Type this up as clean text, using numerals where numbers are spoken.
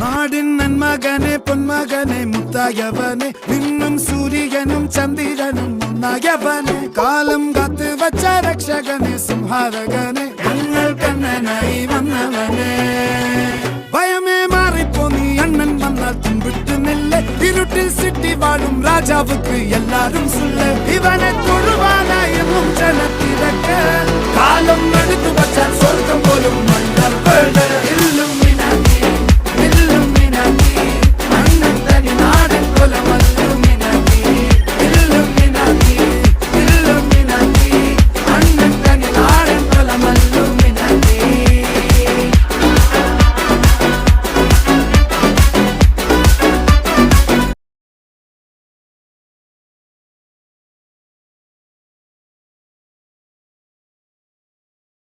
നാടിൻ നന്മകനെ പൊന്മകനെ മുത്തായവനെ നിന്നും സൂര്യനും ചന്ദ്രനും ഒന്നായവനെ കാലം കാത്ത് വച്ച രക്ഷകനെ സംഹാരകനെ ഞങ്ങൾ കണ്ണനായി വന്നവനെ ഭയമേ മാറിപ്പോ നീ അണ്ണൻ വന്നാൽ തുമ്പിട്ട് നെല്ല് ഇരുട്ടിൽ സിറ്റി വാഴും രാജാവുക്ക് എല്ലാരും സുല്ല് ഇവനെ തൊഴുവാനായും ജനത്തിരക്ക് കാലം എടുത്തു വച്ചാൽ സ്വർഗം പോലും മണ്ണൽ ഇല്ലും